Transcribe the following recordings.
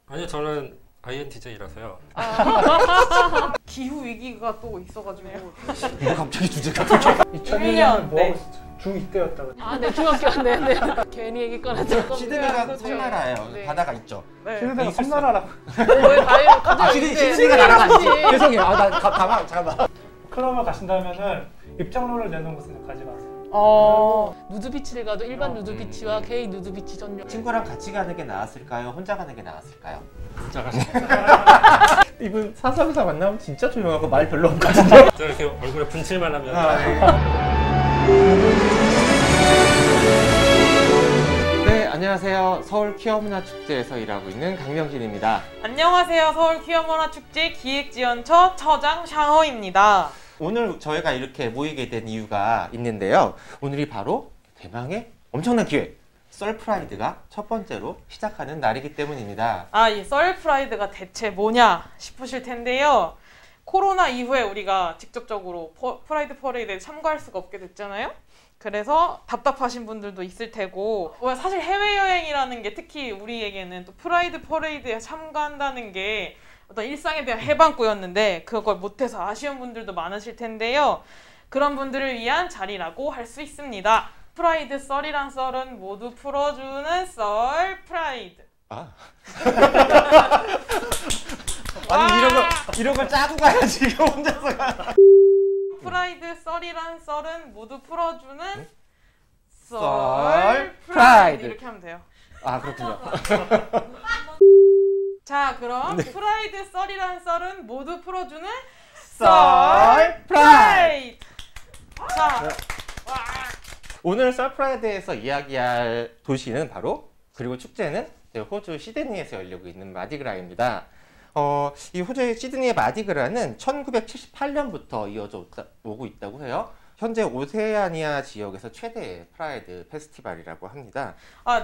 아니요, 저는 INTJ라서요. 기후 위기가 또 있어가지고. 이거 갑자기 주제가 2001년 뭐 네. 중2 때였다고. 네, 중학교. 네. 괜히 얘기 꺼냈죠. 시드니가 섬나라예요. 네. 바다가 있죠. 네. 시드니가 섬나라라고. 왜 갑자기 시드니가 나라가 아니지. 죄송해요. 나 잠깐만. 클럽을 가신다면은 입장료를 내는 곳은 가지 마세요. 누드비치를 가도 일반 누드비치와 게이 누드비치 전용. 친구랑 같이 가는 게 나았을까요? 혼자 가는 게 나았을까요? 진짜 가시네요. 이분 사석에서 만나면 진짜 조용하고 말 별로 없거든요. 저 이렇게 얼굴에 분칠만 하면. 네, 안녕하세요. 서울 퀴어문화축제에서 일하고 있는 강명진입니다. 안녕하세요. 서울 퀴어문화축제 기획지원처 처장 샹허입니다. 오늘 저희가 이렇게 모이게 된 이유가 있는데요. 오늘이 바로 대망의 엄청난 기회! 썰프라이드가 첫 번째로 시작하는 날이기 때문입니다. 이 썰프라이드가 대체 뭐냐 싶으실 텐데요. 코로나 이후에 우리가 직접적으로 프라이드 퍼레이드에 참가할 수가 없게 됐잖아요. 그래서 답답하신 분들도 있을 테고, 사실 해외여행이라는 게 특히 우리에게는 또 프라이드 퍼레이드에 참가한다는 게 어떤 일상에 대한 해방구였는데 그걸 못해서 아쉬운 분들도 많으실 텐데요. 그런 분들을 위한 자리라고 할 수 있습니다. 프라이드 썰이란 썰은 모두 풀어주는 썰프라이드. 아니 이런 걸 짜고 가야지 이거 혼자서 가. 프라이드 썰이란 썰은 모두 풀어주는 썰프라이드. 이렇게 하면 돼요. 그렇군요. 자, 그럼 프라이드 썰이란 썰은 모두 풀어주는 썰프라이드. 자, 오늘 썰프라이드에서 이야기할 도시는 바로, 그리고 축제는 호주 시드니에서 열리고 있는 마디그라입니다. 이 호주의 시드니의 마디그라는 1978년부터 이어져 오고 있다고 해요. 현재 오세아니아 지역에서 최대의 프라이드 페스티벌이라고 합니다.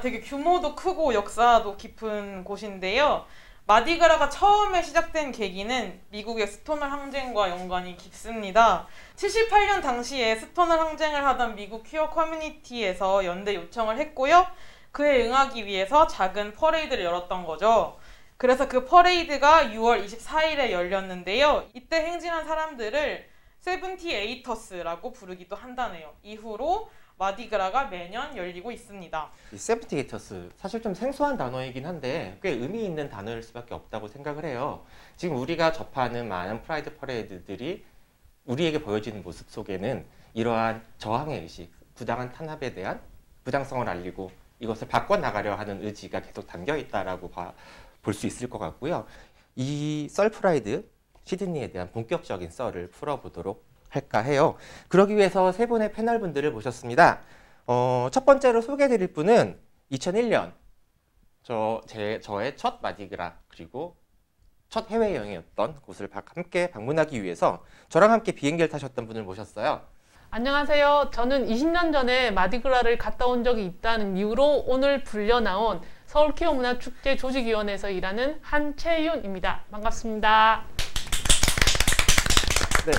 되게 규모도 크고 역사도 깊은 곳인데요. 마디그라가 처음에 시작된 계기는 미국의 스토너 항쟁과 연관이 깊습니다. 78년 당시에 스토너 항쟁을 하던 미국 퀴어 커뮤니티에서 연대 요청을 했고요. 그에 응하기 위해서 작은 퍼레이드를 열었던 거죠. 그래서 그 퍼레이드가 6월 24일에 열렸는데요. 이때 행진한 사람들을 세븐티에이터스라고 부르기도 한다네요. 이후로 마디그라가 매년 열리고 있습니다. 이 세븐티에이터스, 사실 좀 생소한 단어이긴 한데 꽤 의미 있는 단어일 수밖에 없다고 생각을 해요. 지금 우리가 접하는 많은 프라이드 퍼레이드들이 우리에게 보여지는 모습 속에는 이러한 저항의 의식, 부당한 탄압에 대한 부당성을 알리고 이것을 바꿔나가려 하는 의지가 계속 담겨 있다라고 볼 수 있을 것 같고요. 이 썰프라이드, 시드니에 대한 본격적인 썰을 풀어보도록 할까 해요. 그러기 위해서 세 분의 패널 분들을 모셨습니다. 첫 번째로 소개해드릴 분은 2001년 저의 첫 마디그라, 그리고 첫 해외여행이었던 곳을 함께 방문하기 위해서 저랑 함께 비행기를 타셨던 분을 모셨어요. 안녕하세요. 저는 20년 전에 마디그라를 갔다 온 적이 있다는 이유로 오늘 불려 나온 서울 퀴어 문화축제 조직위원회에서 일하는 한채윤입니다. 반갑습니다. 네,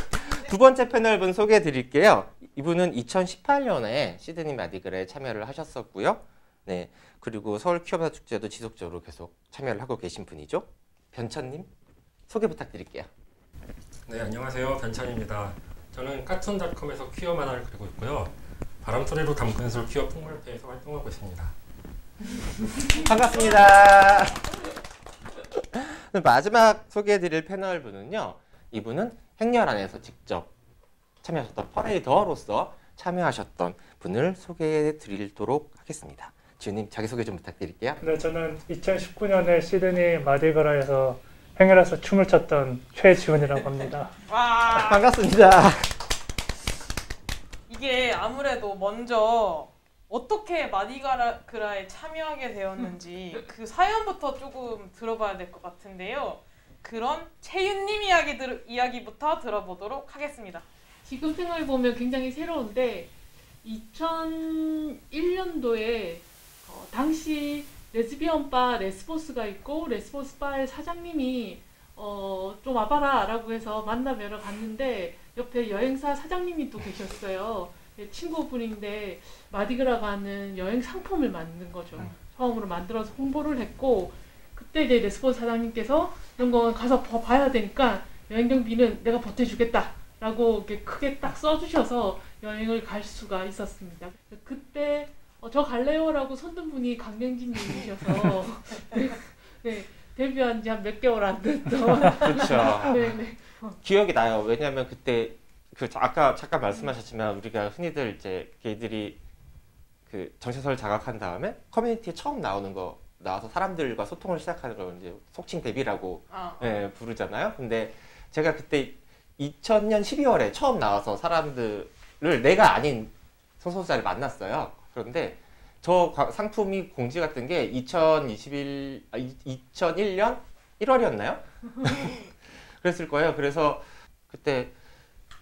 두 번째 패널분 소개해 드릴게요. 이분은 2018년에 시드니 마디그라에 참여를 하셨었고요. 네, 그리고 서울 퀴어 문화축제도 지속적으로 계속 참여를 하고 계신 분이죠. 변천님, 소개 부탁드릴게요. 네, 안녕하세요. 변찬입니다. 저는 카툰닷컴에서 퀴어 만화를 그리고 있고요. 바람소리로 담근술 퀴어 풍물회에서 활동하고 있습니다. 반갑습니다. 마지막 소개해드릴 패널분은요. 이분은 행렬안에서 직접 참여하셨던 퍼레이더로서 참여하셨던 분을 소개해드리도록 하겠습니다. 지훈님, 자기소개 좀 부탁드릴게요. 네, 저는 2019년에 시드니 마디그라에서 행렬에서 춤을 췄던 최지훈이라고 합니다. 와, 반갑습니다. 이게 아무래도 먼저 어떻게 마디그라에 참여하게 되었는지 그 사연부터 조금 들어봐야 될 것 같은데요. 그런 채윤님 이야기부터 들어보도록 하겠습니다. 지금 생각해보면 굉장히 새로운데 2001년도에 당시 레즈비언 바 레스보스가 있고 레스보스 바의 사장님이 좀 와봐라 라고 해서 만나뵈러 갔는데 옆에 여행사 사장님이 또 계셨어요. 친구분인데 마디그라 가는 여행 상품을 만든 거죠. 처음으로 만들어서 홍보를 했고 그때 이제 레스포 사장님께서 이런 거 가서 봐야 되니까 여행 경비는 내가 보태주겠다라고 이렇게 크게 딱 써주셔서 여행을 갈 수가 있었습니다. 그때 저 갈래요라고 손든 분이 강명진님이셔서 네, 데뷔한 지 한 몇 개월 안 됐던 그렇죠. 네. 기억이 나요. 왜냐하면 그때 아까 잠깐 말씀하셨지만 우리가 흔히들 이제 걔들이 그 정체성을 자각한 다음에 커뮤니티에 처음 나와서 사람들과 소통을 시작하는 걸 이제 속칭 데뷔라고 예, 부르잖아요. 근데 제가 그때 2000년 12월에 처음 나와서 사람들을 내가 아닌 소속사를 만났어요. 그런데 저 상품이 공지가 뜬 게 2001년 1월이었나요? 그랬을 거예요. 그래서 그때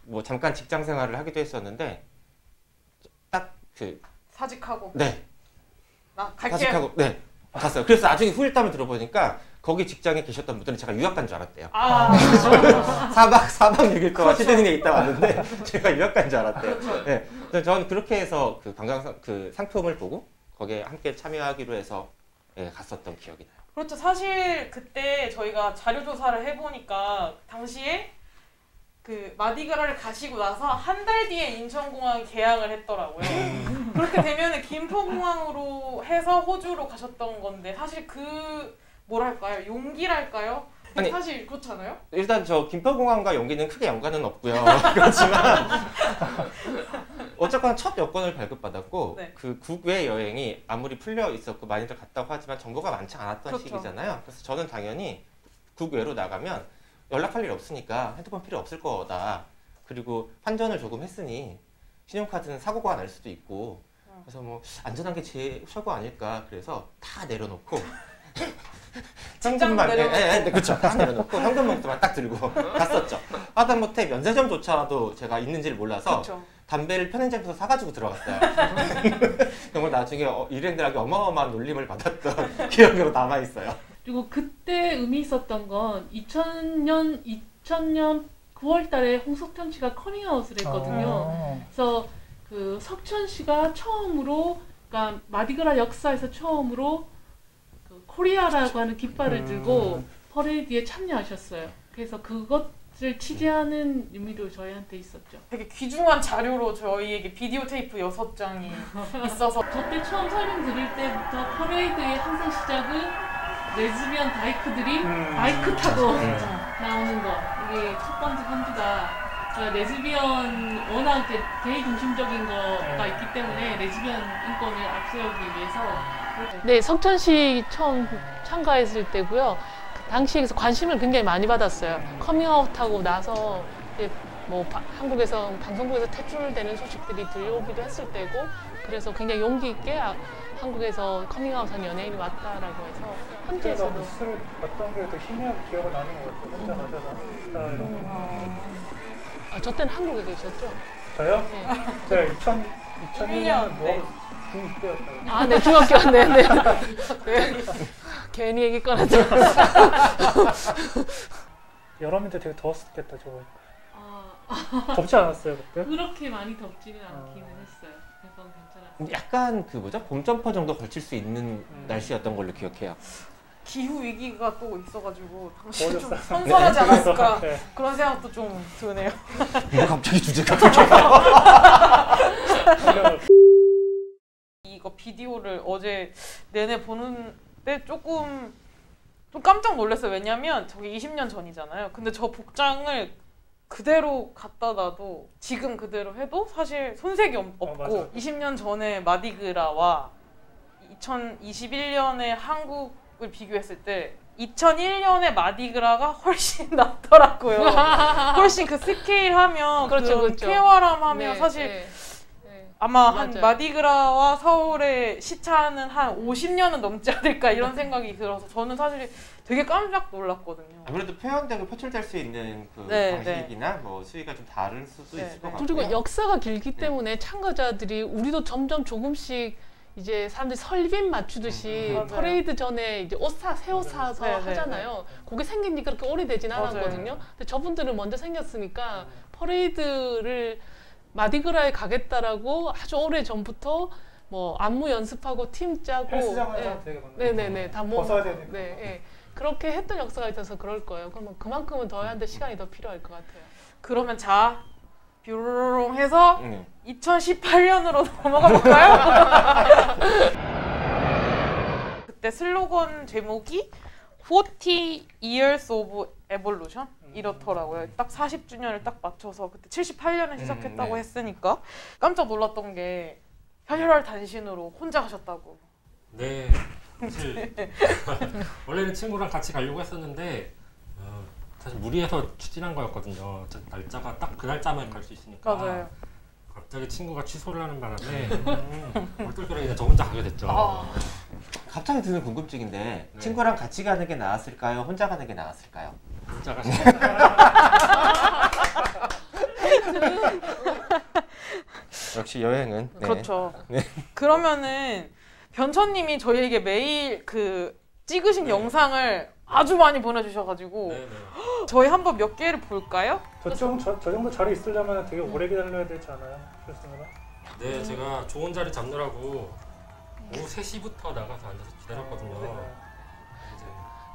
뭐 잠깐 직장 생활을 하기도 했었는데 딱 사직하고 네. 나 갈게. 사직하고 네. 갔어요. 그래서 나중에 후일담을 들어보니까 거기 직장에 계셨던 분들은 제가 유학 간 줄 알았대요. 4박 6일 동안 시드니에 있다 왔는데 제가 유학 간 줄 알았대요. 네. 저는 그렇게 해서 그 상품을 보고 거기에 함께 참여하기로 해서 예, 갔었던 기억이 나요. 그렇죠. 사실 그때 저희가 자료 조사를 해보니까 당시에 그 마디그라를 가시고 나서 한 달 뒤에 인천공항 개항을 했더라고요. 그렇게 되면 김포공항으로 해서 호주로 가셨던 건데 사실 뭐랄까요? 용기랄까요? 아니, 사실 그렇잖아요? 일단 저 김포공항과 용기는 크게 연관은 없고요. 그렇지만 어쨌거나 첫 여권을 발급받았고 네. 그 국외 여행이 아무리 풀려 있었고 많이들 갔다고 하지만 정보가 많지 않았던 그렇죠. 시기잖아요. 그래서 저는 당연히 국외로 나가면 연락할 일 없으니까 핸드폰 필요 없을 거다. 그리고 환전을 조금 했으니 신용카드는 사고가 날 수도 있고 그래서 뭐 안전한 게 제일 최고 아닐까. 그래서 다 내려놓고 현금만 그렇죠. 다 내려놓고 현금 봉투만 딱 들고 갔었죠. 하다못해 면세점조차도 제가 있는지를 몰라서 그쵸. 담배를 편의점에서 사가지고 들어갔어요. 정말 나중에 일행들에게 어마어마한 놀림을 받았던 기억으로 남아 있어요. 그리고 그때 의미 있었던 건 2000년 9월달에 홍석천 씨가 커밍아웃을 했거든요. 그래서 그 석천 씨가 처음으로, 그러니까 마디그라 역사에서 처음으로 그 코리아라고 하는 깃발을 들고 퍼레이드에 참여하셨어요. 그래서 그것을 취재하는 의미도 저희한테 있었죠. 되게 귀중한 자료로 저희에게 비디오 테이프 6장이 있어서 저때 처음 설명드릴 때부터 퍼레이드의 항상 시작은 레즈비언 다이크들이 바이크 타고 나오는 거. 이게 첫 번째 선두가 레즈비언 워낙 게이 중심적인 거가 있기 때문에 레즈비언 인권을 앞세우기 위해서. 네, 석천 씨 처음 참가했을 때고요. 당시에 관심을 굉장히 많이 받았어요. 커밍아웃하고 나서 이제 뭐 한국에서 방송국에서 퇴출되는 소식들이 들려오기도 했을 때고, 그래서 굉장히 용기 있게 한국에서 커밍아웃한 연예인이 왔다라고 해서 현지에서도 뉴스를 봤던 게 더 희미하게 기억이 나는 것 같아요. 혼자 가셔서. 저 때는 한국에 계셨죠? 저요? 네. 제가 2001년 네. 중2때였다고. 아, 네, 중학교, 네네. 네. 괜히 얘기 꺼냈죠. 여름인데 되게 더웠겠다, 저거. 아, 덥지 않았어요, 그때? 그렇게 많이 덥지는 않기는 했어요. 그건 괜찮았어요. 약간 봄 점퍼 정도 걸칠 수 있는 날씨였던 걸로 기억해요. 기후 위기가 또 있어가지고 당시 좀 어렸어요. 선선하지 않았을까 네. 그런 생각도 좀 드네요. 뭐 갑자기 주제가 이거 비디오를 어제 내내 보는데 좀 깜짝 놀랐어요. 왜냐면 저게 20년 전이잖아요. 근데 저 복장을 그대로 갖다 놔도 지금 그대로 해도 사실 손색이 없고 맞아. 20년 전에 마디그라와 2021년에 한국을 비교했을 때 2001년에 마디그라가 훨씬 낫더라고요. 훨씬 그 스케일 하면 그렇죠, 그런 그렇죠. 쾌활함 하면 네, 사실 네, 네. 아마 한 맞아요. 마디그라와 서울의 시차는 한 50년은 넘지 않을까 이런 생각이 들어서 저는 사실 되게 깜짝 놀랐거든요. 아무래도 표현되고 표출될 수 있는 그 네, 방식이나 뭐 수위가 좀 다를 수도 네, 있을 것 네. 같고요. 그리고 역사가 길기 때문에 참가자들이 우리도 점점 조금씩 이제 사람들이 설빔 맞추듯이 맞아요. 퍼레이드 전에 이제 새 옷 사서 네, 네, 하잖아요. 그게 생긴 지 그렇게 오래되진 맞아요. 않았거든요. 근데 저분들은 먼저 생겼으니까 퍼레이드를 마디그라에 가겠다라고 아주 오래 전부터 뭐 안무 연습하고 팀 짜고 헬스장에서 되게 많네. 네네네 다 벗어야 되니까. 네, 예. 그렇게 했던 역사가 있어서 그럴 거예요. 그러면 그만큼은 더 해야 하는데 시간이 더 필요할 것 같아요. 그러면 자 뷰롱 해서 2018년으로 넘어가 볼까요? 그때 슬로건 제목이 40 Years of Evolution 이렇더라고요. 딱 40주년을 딱 맞춰서 그때 78년에 시작했다고 네. 했으니까 깜짝 놀랐던 게 혈혈 단신으로 혼자 가셨다고. 네, 사실 원래는 친구랑 같이 가려고 했었는데 사실 무리해서 추진한 거였거든요. 날짜가 딱 그 날짜만 갈 수 있으니까. 맞아요. 갑자기 친구가 취소를 하는 바람에 얼떨결에 그냥 저 혼자 가게 됐죠. 갑자기 드는 궁금증인데 네. 친구랑 같이 가는 게 나았을까요? 혼자 가는 게 나았을까요? 혼자 가시. 역시 여행은 그렇죠. 네. 그러면은 변천님이 저희에게 매일 그 찍으신 네. 영상을 아주 많이 보내주셔가지고 네네. 저희 한번 몇 개를 볼까요? 저 정도 자리 있으려면 되게 오래 기다려야 되지 않아요? 교수님은? 네, 제가 좋은 자리 잡느라고 오후 3시부터 나가서 앉아서 기다렸거든요. 이제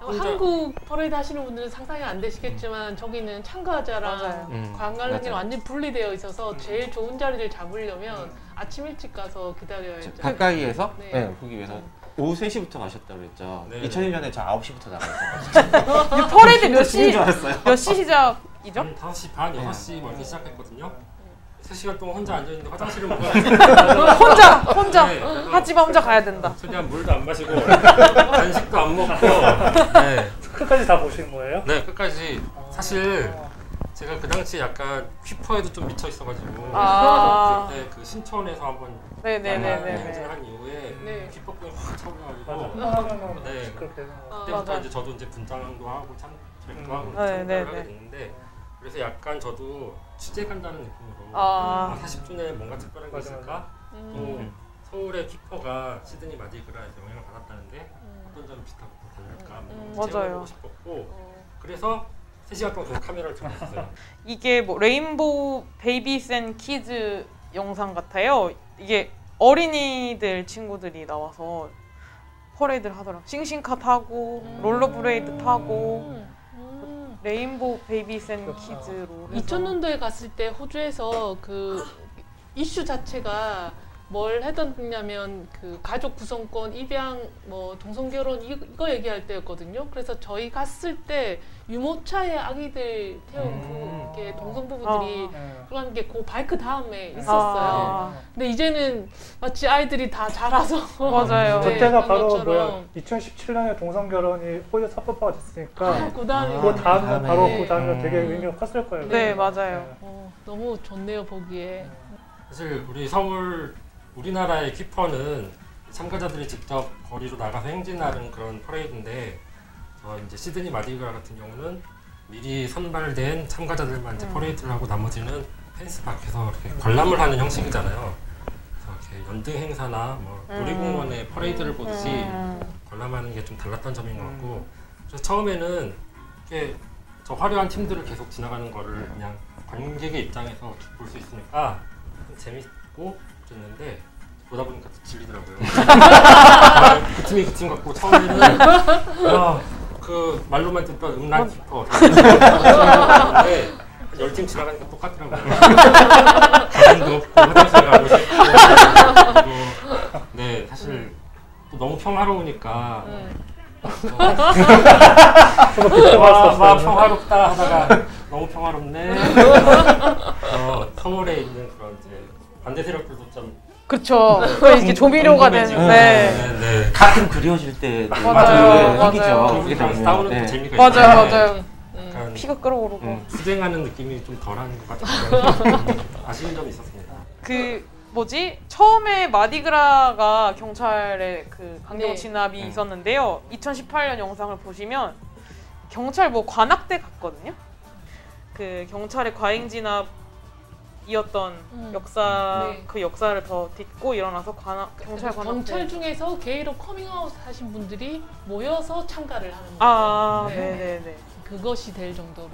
혼자- 한국 퍼레이드 하시는 분들은 상상이 안 되시겠지만 저기는 참가자랑 맞아요. 관광객이 맞아요. 완전 분리되어 있어서 제일 좋은 자리를 잡으려면 아침 일찍 가서 기다려야죠. 가까이에서 네. 보기 위해서 오후 3시부터 가셨다고 그랬죠. 네. 2001년에 저 9시부터 나가있어요. 이 퍼레이드 몇 줄 시? 알았어요. 몇 시 시작이죠? 한 5시 반, 6시 뭐 이렇게 시작했거든요. 3시간 동안 혼자 앉아있는데 화장실을 못 가요. 혼자 네, 그래서 하지만 혼자 가야 된다. 최대한 물도 안 마시고 간식도 안 먹고 네, 끝까지 다 보신 거예요? 네 끝까지. 사실 제가 그 당시 약간 퀴퍼에도 좀 미쳐 있어가지고 아, 그때 그 신촌에서 한번 네네네네. 행진을 한 이후에 네. 퀴퍼병이 확 차올라가지고 하면은 네. 그렇게 되는 거. 그때부터 맞아. 이제 저도 이제 분장도 하고 트랙도 하고 네, 참가를 네, 하게 네. 됐는데 그래서 약간 저도 취재 간다는 느낌으로 아. 40주년에 뭔가 특별한 게 맞아, 있을까? 또 서울의 키퍼가 시드니 마디그라에서 영향을 받았다는데 어떤 점이 비슷하고 또 다를까? 맞아요. 체험해보고 싶었고 그래서 3시간 동안 계속 카메라를 들고 있었어요. 이게 뭐 레인보우 베이비스 앤 키즈 영상 같아요. 이게 어린이들 친구들이 나와서 퍼레이드를 하더라고요. 싱싱카 타고 롤러브레이드 타고 레인보우 베이비스 앤 키즈로 2000년도에 갔을 때 호주에서 그 이슈 자체가 뭘 했었냐면 그 가족 구성권, 입양, 뭐 동성결혼 이거 얘기할 때였거든요. 그래서 저희 갔을 때 유모차에 아기들 태운 이렇게 동성부부들이 그런 게 그 바이크 다음에 있었어요. 근데 이제는 마치 아이들이 다 자라서 맞아요. 네, 그때가 그런 바로 것처럼. 뭐야 2017년에 동성 결혼이 호주 합법화가 됐으니까 그다음에 그 다음에 바로 다음에. 그 다음에 되게 의미가 컸을 거예요. 네, 맞아요. 너무 좋네요 보기에. 사실 우리나라의 키퍼는 참가자들이 직접 거리로 나가서 행진하는 그런 퍼레이드인데 이제 시드니 마디그라 같은 경우는 미리 선발된 참가자들만 이제 퍼레이드를 하고 나머지는 펜스 밖에서 이렇게 관람을 하는 형식이잖아요. 그래서 이렇게 연등 행사나 뭐 놀이공원의 퍼레이드를 보듯이 관람하는 게 좀 달랐던 점인 것 같고 그래서 처음에는 이렇게 저 화려한 팀들을 계속 지나가는 거를 그냥 관객의 입장에서 볼 수 있으니까 재밌고 그랬는데 보다 보니까 또 질리더라고요. 그 팀이 그 팀 같고 처음에는 그 말로만 듣던 음란 키퍼 네, 10팀 지나가니까 똑같더라고요. 가방도 없고 화장실 가고 싶고 그리고 네 사실 또 너무 평화로우니까 와 평화롭다 하다가 너무 평화롭네. 서울에 있는 그런 이제 반대 세력들도 좀 그렇죠. 그 이게 조미료가 되는. 네. 가끔 그리워질 때 맞아요. 생기죠. 그게 되면. 싸우는 네. 재미가 맞아요, 있어요. 맞아요. 약간 피가 끓어오르고. 수행하는 느낌이 좀 덜한 것 같아서 아쉬운 점이 있었습니다. 그 뭐지? 처음에 마디그라가 경찰의 그 강경 네. 진압이 있었는데요. 2018년 영상을 보시면 경찰 뭐 관악대 갔거든요. 그 경찰의 과잉 진압이었던 역사 네. 그 역사를 더 딛고 일어나서 경찰 관악대. 경찰 중에서 게이로 커밍아웃 하신 분들이 모여서 참가를 하는 거예요. 아, 네. 네네네. 그것이 될 정도로.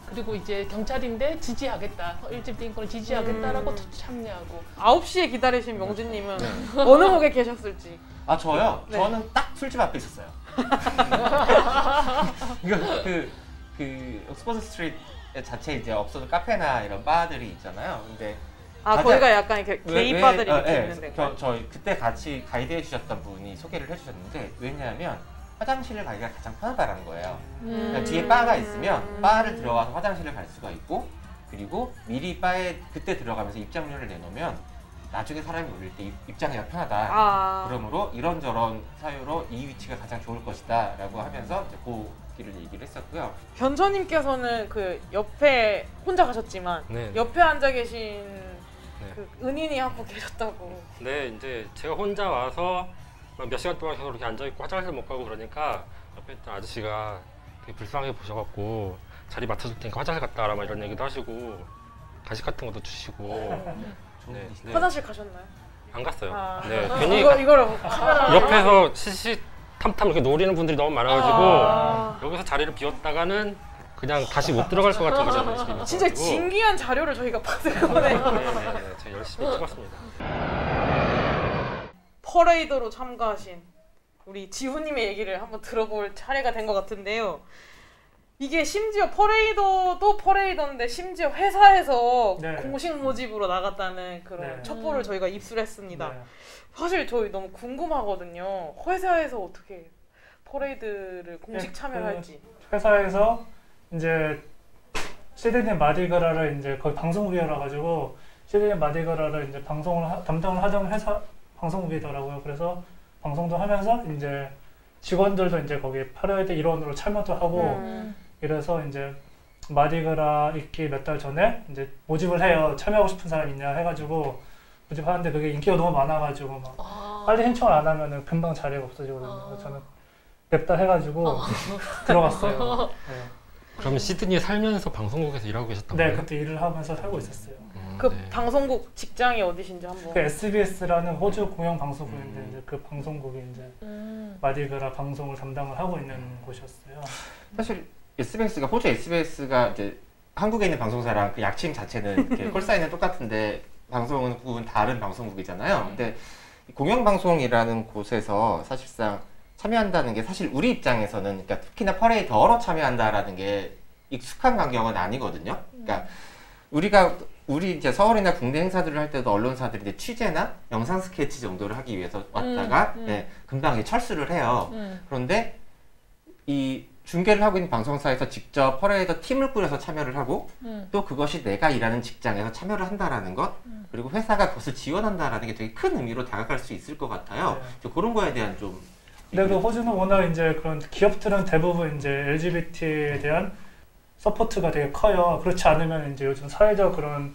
그리고 이제 경찰인데 지지하겠다. LGBT 인권을 지지하겠다라고 참여하고. 9시에 기다리신 명준님은 어느 목에 계셨을지. 아 저요? 네. 저는 딱 술집 앞에 있었어요. 이거 그 옥스퍼드 스트리트 자체 이제 없어도 카페나 이런 바들이 있잖아요. 근데 거기가 약간 이렇게 게이 바들이 이렇게 있는데. 저희 그때 같이 가이드해 주셨던 분이 소개를 해주셨는데 왜냐하면 화장실을 가기가 가장 편하다는 거예요. 그러니까 뒤에 바가 있으면 바를 들어가서 화장실을 갈 수가 있고 그리고 미리 바에 그때 들어가면서 입장료를 내놓으면 나중에 사람이 올릴 때 입장하기가 편하다. 그러므로 이런저런 사유로 이 위치가 가장 좋을 것이다 라고 하면서 이제 그 길을 얘기를 했었고요. 변처님께서는 그 옆에 혼자 가셨지만 네. 옆에 앉아 계신 그 은인이 한 분 계셨다고. 네, 이제 제가 혼자 와서 몇 시간 동안 계속 이렇게 앉아 있고 화장실 못 가고 그러니까 옆에 있던 아저씨가 되게 불쌍하게 보셔갖고 자리 맡아줄 테니까 화장실 갔다 와라 막 이런 얘기도 하시고 간식 같은 것도 주시고. 네, 네. 화장실 가셨나요? 안 갔어요. 아. 네, 괜히 이거를 카메라 옆에서 시시탐탐 이렇게 노리는 분들이 너무 많아가지고 여기서 자리를 비웠다가는 그냥 다시 못 들어갈 것 같은 그런 느낌이 진짜 있어가지고. 진귀한 자료를 저희가 받은 거네요. 네, 제가 열심히 찍었습니다. 퍼레이드로 참가하신 우리 지훈님의 얘기를 한번 들어볼 차례가 된 것 같은데요. 이게 심지어 퍼레이더도 퍼레이더인데 심지어 회사에서 네. 공식 모집으로 나갔다는 그런 네. 첩보를 저희가 입수했습니다. 네. 사실 저희 너무 궁금하거든요. 회사에서 어떻게 퍼레이드를 공식 참여를 할지. 회사에서 이제 시드니 마디그라를 이제 거의 방송국이라 가지고 시드니 마디그라를 이제 담당을 하던 회사 방송국이더라고요. 그래서 방송도 하면서 이제 직원들도 이제 거기 퍼레이드 일원으로 참여도 하고 이래서 이제 마디그라 있기 몇 달 전에 이제 모집을 해요. 참여하고 싶은 사람 있냐 해가지고 모집하는데 그게 인기가 너무 많아가지고 막 빨리 신청을 안 하면은 금방 자리가 없어지거든요. 그래서 저는 몇 달 해가지고 들어갔어요. 네. 그러면 시드니에 살면서 방송국에서 일하고 계셨던 네, 거예요? 그때 일을 하면서 살고 있었어요. 그 네. 방송국 직장이 어디신지 한번. 그 SBS라는 호주 공영 방송국인데 이제 그 방송국이 이제 마디그라 방송을 담당을 하고 있는 곳이었어요. 사실 SBS가 호주 SBS가 이제 한국에 있는 방송사랑 그 약칭 자체는 이렇게 콜사인은 똑같은데 방송국은 다른 방송국이잖아요. 근데 공영방송이라는 곳에서 사실상 참여한다는 게 사실 우리 입장에서는 그러니까 특히나 퍼레이더로 참여한다라는 게 익숙한 광경은 아니거든요. 그러니까 우리 이제 서울이나 국내 행사들을 할 때도 언론사들이 이제 취재나 영상 스케치 정도를 하기 위해서 왔다가 네, 금방 이제 철수를 해요. 그런데 이 중계를 하고 있는 방송사에서 직접 퍼레이더 팀을 꾸려서 참여를 하고 또 그것이 내가 일하는 직장에서 참여를 한다라는 것 그리고 회사가 그것을 지원한다라는 게 되게 큰 의미로 다가갈 수 있을 것 같아요. 네. 그런 거에 대한 좀 근데 그 호주는 워낙 이제 그런 기업들은 대부분 이제 LGBT에 대한 서포트가 되게 커요. 그렇지 않으면 이제 요즘 사회적 그런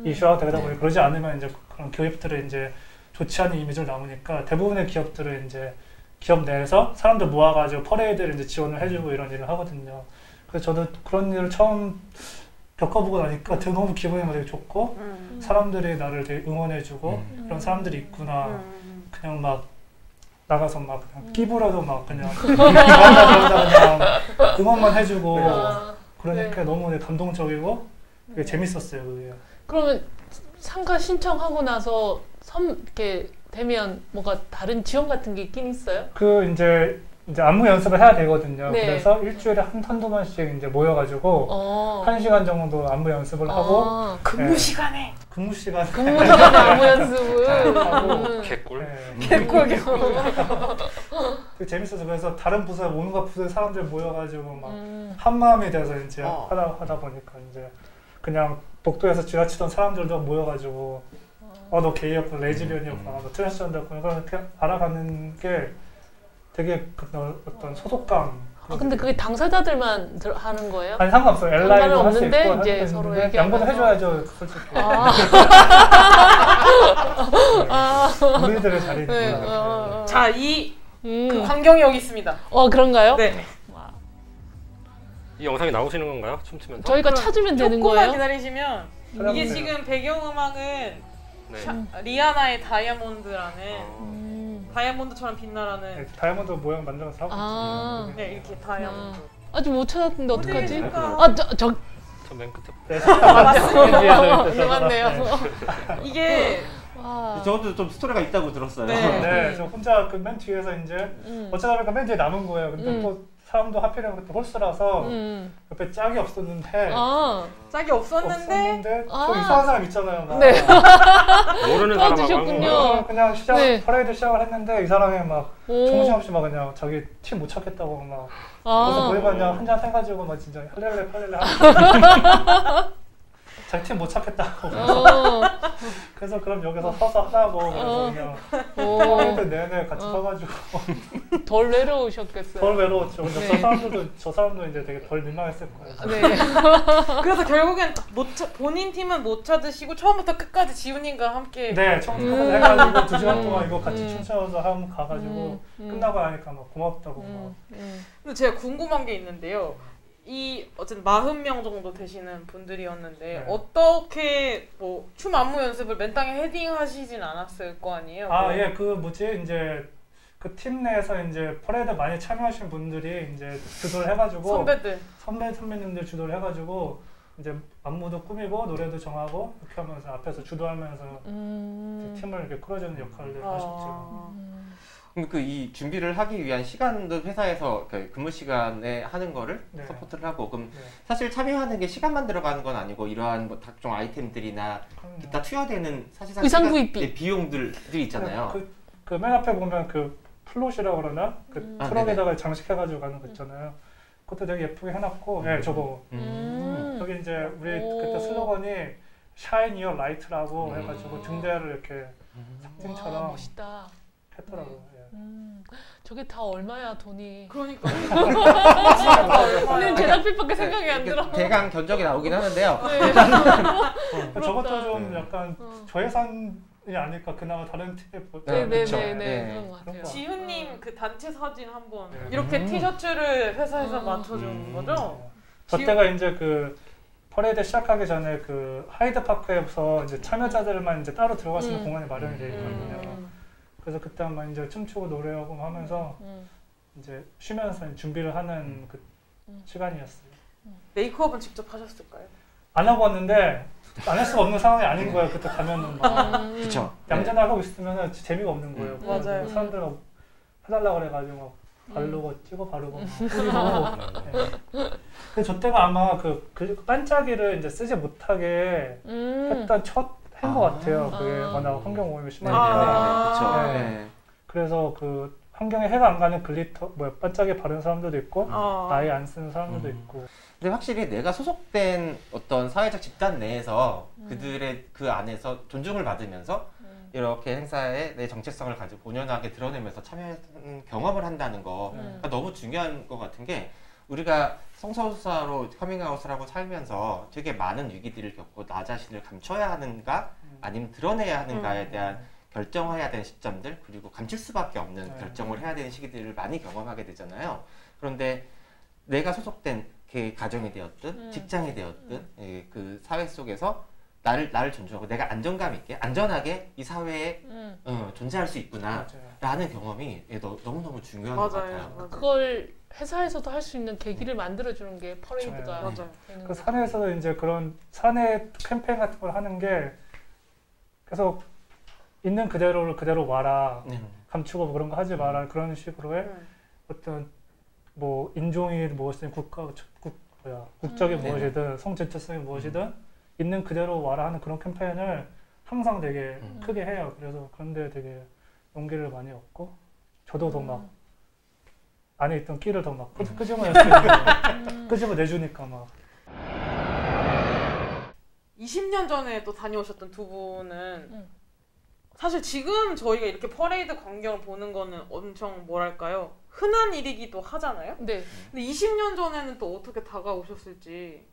이슈가 되다 보니 그러지 않으면 이제 그런 기업들의 이제 좋지 않은 이미지를 남으니까 대부분의 기업들은 이제 기업 내에서 사람들 모아가지고 퍼레이드를 이제 지원을 해주고 이런 일을 하거든요. 그래서 저도 그런 일을 처음 겪어보고 나니까 되게 너무 기분이 되게 좋고 사람들이 나를 되게 응원해주고 이런 사람들이 있구나. 그냥 막 나가서 막 그냥 끼부라도 막 그냥 그냥 응원만 해주고 그러니까 너무 되게 감동적이고 되게 재밌었어요. 그게. 그러면 참가 신청하고 나서 이렇게 되면 뭐가 다른 지원 같은 게 있긴 있어요? 그 이제 안무 연습을 해야 되거든요. 네. 그래서 일주일에 한두 번씩 이제 모여가지고 1시간 정도 안무 연습을 하고 근무 시간에 근무 시간에 안무 연습을 하고 개꿀. 네. 개꿀 되게 재밌어서 그래서 다른 부서 온갖 부서 사람들 모여가지고 막 한 마음이 돼서 이제 하다 보니까 이제 그냥 복도에서 지나치던 사람들도 모여가지고 너 게이였구나, 레즈비언이었구나, 너 트랜스젠더였구나 그렇게 알아가는 게 되게 어떤 소속감. 근데 그게 당사자들만 하는 거예요? 아니 상관없어요. 엘라이도 할 수 있고 이제 서로 양보는 해줘야죠, 솔직히. 우리들의 자리니까. 자, 그 광경이 여기 있습니다. 그런가요? 네. 이 영상이 나오시는 건가요? 춤추면서? 저희가 찾으면 되는 조금만 거예요? 기다리시면 이게 지금 배경음악은 네. 리아나의 다이아몬드라는 다이아몬드처럼 빛나라는 다이아몬드 모양 만들어서 하고 있어요. 네, 이렇게 다이아몬드. 아직 못 찾았는데 어떡하지? 그러니까. 저 맨 끝에. 네, 맞네요. 이게 와. 저것도 좀 스토리가 있다고 들었어요. 네. 저 혼자 그 맨 뒤에서 이제 어쩌다 보니까 맨 뒤에 남은 거예요. 근데 또 사람도 하필이면 그때 홀스라서 옆에 짝이 없었는데 짝이 없었는데 또 이상한 사람 있잖아요. 막. 네. 모르는 도와주셨군요. 사람하고 그냥 네. 퍼레이드 시작을 했는데 이 사람이 막 오. 정신없이 막 그냥 자기 팀 못 찾겠다고 막 그래서 거기 그냥 한잔 해가지고 막 진짜 할렐레 하고 자기 팀 못 찾겠다고 그래서 그럼 여기서 서서 하자고 그래서 그냥 퍼레이드 내내 같이 서가지고 덜 외로우셨겠어요. 덜 외로웠죠. 근데 네. 저 사람도 이제 되게 덜 민망했을 거예요. 네. 그래서 결국엔 본인 팀은 못 찾으시고 처음부터 끝까지 지훈님과 함께 네, 처음부터 해가지고 2시간 동안 이거 같이 춤춰서 한번 가가지고 끝나고 나니까 막 고맙다고 막. 근데 제가 궁금한 게 있는데요. 이 어쨌든 40명 정도 되시는 분들이었는데 네. 어떻게 뭐 춤 안무 연습을 맨땅에 헤딩 하시진 않았을 거 아니에요? 아, 예, 그 뭐지 이제 그 팀 내에서 이제 퍼레이드 많이 참여하신 분들이 이제 주도를 해가지고 선배님들 주도를 해가지고 이제 안무도 꾸미고 노래도 정하고 이렇게 하면서 앞에서 주도하면서 팀을 이렇게 끌어주는 역할을 하셨죠. 그 이 준비를 하기 위한 시간도 회사에서 그 근무 시간에 하는 거를 네. 서포트를 하고 그럼 네. 사실 참여하는 게 시간만 들어가는 건 아니고 이러한 뭐 각종 아이템들이나 기타 투여되는 사실상 의상 구입비. 네, 비용들이 있잖아요. 그 맨 앞에 보면 그 플롯이라고 그러나 그 트럭에다가 장식해가지고 가는 거 있잖아요. 그것도 되게 예쁘게 해놨고, 네, 저거 여기 이제 우리 그때 슬로건이 Shine Your Light라고 해가지고 등대를 이렇게 상징처럼 멋있다. 했더라고요. 예. 저게 다 얼마야 돈이? 그러니까. 우리는 제작비밖에 생각이 안 들어. 대강 견적이 나오긴 하는데요. 네. 저것도 좀 약간 저예산이 아닐까 그나마 다른 팀에 네네네 그쵸. 그런 것 같아요. 지훈님 그 단체 사진 한번 네. 이렇게 티셔츠를 회사에서 맞춰준 거죠? 저 때가 이제 그 퍼레이드 시작하기 전에 그 하이드 파크에서 이제 참여자들만 이제 따로 들어갈 수 있는 공간이 마련이 되어 있거든요. 그래서 그때 한번 이제 춤추고 노래하고 하면서 이제 쉬면서 준비를 하는 그 시간이었어요. 메이크업은 직접 하셨을까요? 안 하고 왔는데 안 할 수가 없는 상황이 아닌 거예요. 그때 가면은 막 그렇죠. 얌전하고 있으면 재미가 없는 거예요. 맞아요. 사람들 막 해달라 그래가지고 막 바르고 찍어 바르고 막 뿌리고. 근데 저 때가 아마 그 반짝이를 이제 쓰지 못하게 했던 첫 해인 것 같아요. 그게 워낙 환경 오염이 심하니까. 그렇죠. 네. 그래서 그 환경에 해가 안 가는 글리터, 반짝이 바르는 사람들도 있고, 아예 안 쓰는 사람들도 있고. 근데 확실히 내가 소속된 어떤 사회적 집단 내에서 그들의 그 안에서 존중을 받으면서 이렇게 행사에 내 정체성을 가지고 본연하게 드러내면서 참여하는 경험을 한다는 거가 너무 중요한 것 같은 게 우리가 성소수자로 커밍아웃을 하고 살면서 되게 많은 위기들을 겪고 나 자신을 감춰야 하는가 아니면 드러내야 하는가에 대한 결정해야 되는 시점들 그리고 감출 수밖에 없는 결정을 해야 되는 시기들을 많이 경험하게 되잖아요. 그런데 내가 소속된 그 가정이 되었든 직장이 되었든 그 사회 속에서 나를 존중하고 내가 안정감 있게 안전하게 이 사회에 존재할 수 있구나 라는 경험이 너무너무 중요한 것 같아요. 맞아요. 그걸 회사에서도 할 수 있는 계기를 만들어주는 게 퍼레이드가 맞아요. 그 산에서도 이제 그런 산에 캠페인 같은 걸 하는 게 계속 있는 그대로를 그대로 와라 감추고 그런 거 하지 마라 그런 식으로의 어떤 뭐 인종이 무엇이든 국적이 무엇이든 성 정체성이 무엇이든 있는 그대로 와라 하는 그런 캠페인을 항상 되게 크게 해요. 그래서 그런데 되게 용기를 많이 얻고 저도 더 막 안에 있던 끼를 더 막 끄집어내주니까 막. 20년 전에 또 다녀오셨던 두 분은 사실 지금 저희가 이렇게 퍼레이드 광경을 보는 거는 엄청 뭐랄까요? 흔한 일이기도 하잖아요? 네. 근데 20년 전에는 또 어떻게 다가오셨을지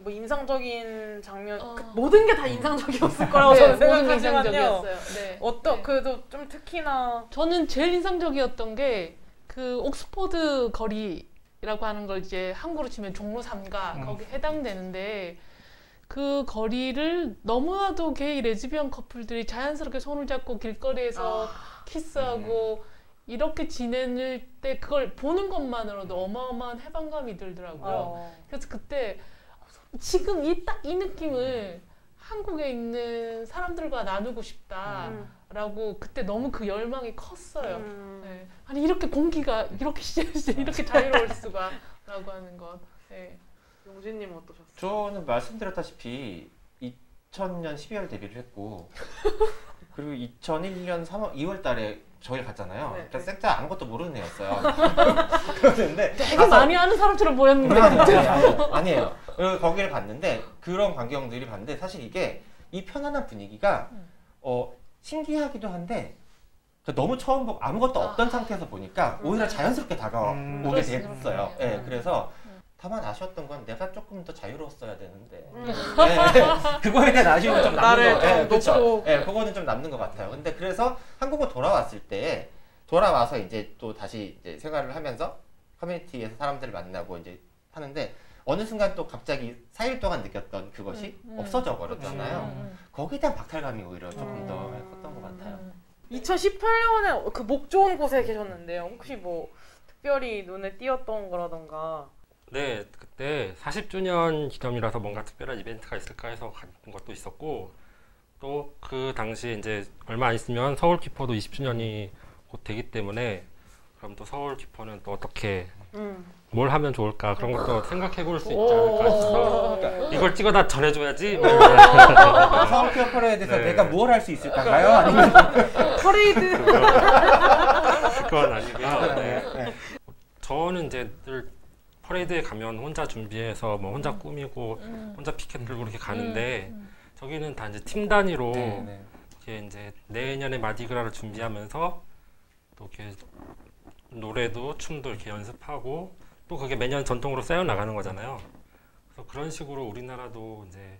뭐 인상적인 장면 모든 게 다 인상적이었을 거라고 저는 생각하지만요. 네. 그래도 좀 특히나 저는 제일 인상적이었던 게 그 옥스퍼드 거리라고 하는 걸 이제 한국으로 치면 종로 3가 거기 해당되는데 그 거리를 너무나도 게이 레즈비언 커플들이 자연스럽게 손을 잡고 길거리에서 키스하고 이렇게 지낼 때 그걸 보는 것만으로도 어마어마한 해방감이 들더라고요. 그래서 그때 지금 딱 이 느낌을 한국에 있는 사람들과 나누고 싶다라고 그때 너무 그 열망이 컸어요. 네. 아니 이렇게 공기가 이렇게 이렇게 자유로울 수가 라고 하는 것. 네. 용진님 어떠셨어요? 저는 말씀드렸다시피 2000년 12월 데뷔를 했고 그리고 2001년 2월 달에 저희 갔잖아요. 네, 그러니까 쌩짜 아무것도 모르는 애였어요. 그런데 되게 많이 아는 사람처럼 보였는데 아니에요. 그리고 거기를 갔는데 그런 광경들이 봤는데 사실 이게 이 편안한 분위기가 신기하기도 한데 너무 처음 보고 아무것도 없던 상태에서 보니까 오히려 자연스럽게 다가오게 됐어요. 네, 그래서 다만 아쉬웠던 건 내가 조금 더 자유로웠어야 되는데 네, 그거에 대한 아쉬움은 좀 남는 거 같아요. 그렇죠. 네, 그거는 좀 남는 것 같아요. 근데 그래서 한국으로 돌아왔을 때 돌아와서 이제 또 다시 이제 생활을 하면서 커뮤니티에서 사람들을 만나고 이제 하는데 어느 순간 또 갑자기 4일 동안 느꼈던 그것이 없어져 버렸잖아요. 거기에 대한 박탈감이 오히려 조금 더 컸던 것 같아요. 2018년에 그 목 좋은 곳에 계셨는데요. 혹시 뭐 특별히 눈에 띄었던 거라던가. 네, 그때 40주년 기념이라서 뭔가 특별한 이벤트가 있을까 해서 간 것도 있었고 또 그 당시에 이제 얼마 안 있으면 서울 키퍼도 20주년이 곧 되기 때문에 그럼 또 서울 키퍼는 또 어떻게 뭘 하면 좋을까 그런 것도 생각해 볼 수 있지 않을까 싶어서 이걸 찍어다 전해줘야지 서울 키퍼 퍼레이드에서 네. 내가 뭘 할 수 있을까요? 아니면 퍼레이드. 그건 아니고요. 네. 저는 이제 늘 퍼레이드에 가면 혼자 준비해서 뭐 혼자 꾸미고 혼자 피켓 들고 이렇게 가는데 저기는 다 이제 팀 단위로 이렇게 이제 내년에 마디그라를 준비하면서 또 이렇게 노래도 춤도 이렇게 연습하고 또 그게 매년 전통으로 쌓여 나가는 거잖아요. 그래서 그런 식으로 우리나라도 이제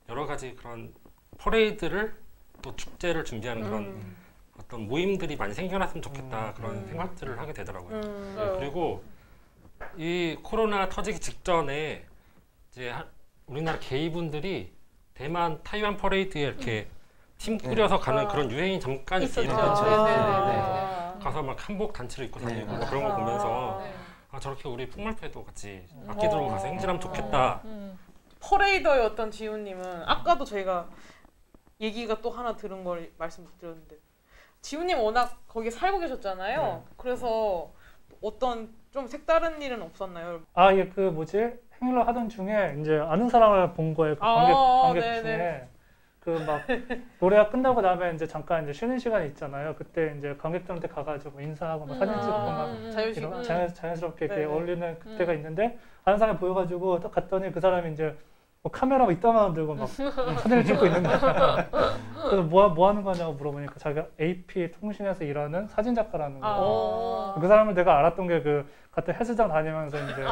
여러 가지 그런 퍼레이드를 또 축제를 준비하는 그런 어떤 모임들이 많이 생겨났으면 좋겠다 그런 생각들을 하게 되더라고요. 네, 그리고 이 코로나 터지기 직전에 이제 우리나라 게이분들이 대만, 타이완 퍼레이드에 이렇게 팀 꾸려서 가는 그런 유행이 잠깐 있었죠. 가서 막 한복 단체를 입고 다니고 뭐 그런 거 보면서 아 저렇게 우리 풍물패도 같이 악기 들고 가서 행진하면 좋겠다. 퍼레이더였던 지훈님은 아까도 저희가 얘기가 또 하나 들은 걸 말씀드렸는데 지훈님 워낙 거기 살고 계셨잖아요. 그래서 어떤 좀 색다른 일은 없었나요? 아, 예, 그 뭐지? 행위를 하던 중에 이제 아는 사람을 본 거예요. 그 관객 중에. 그 막 노래가 끝나고 나면 이제 잠깐 이제 쉬는 시간이 있잖아요. 그때 이제 관객들한테 가가지고 인사하고 막 사진 찍고 막 자유시간. 자연스럽게 이렇게 어울리는 그때가 있는데 아는 사람이 보여가지고 딱 갔더니 그 사람이 이제 뭐 카메라 이따만 들고 막 사진을 찍고 있는 거야. 그래서 뭐 하는 거냐고 물어보니까 자기가 AP 통신에서 일하는 사진 작가라는 거예요. 그 사람을 내가 알았던 게 그 같은 헬스장 다니면서 이제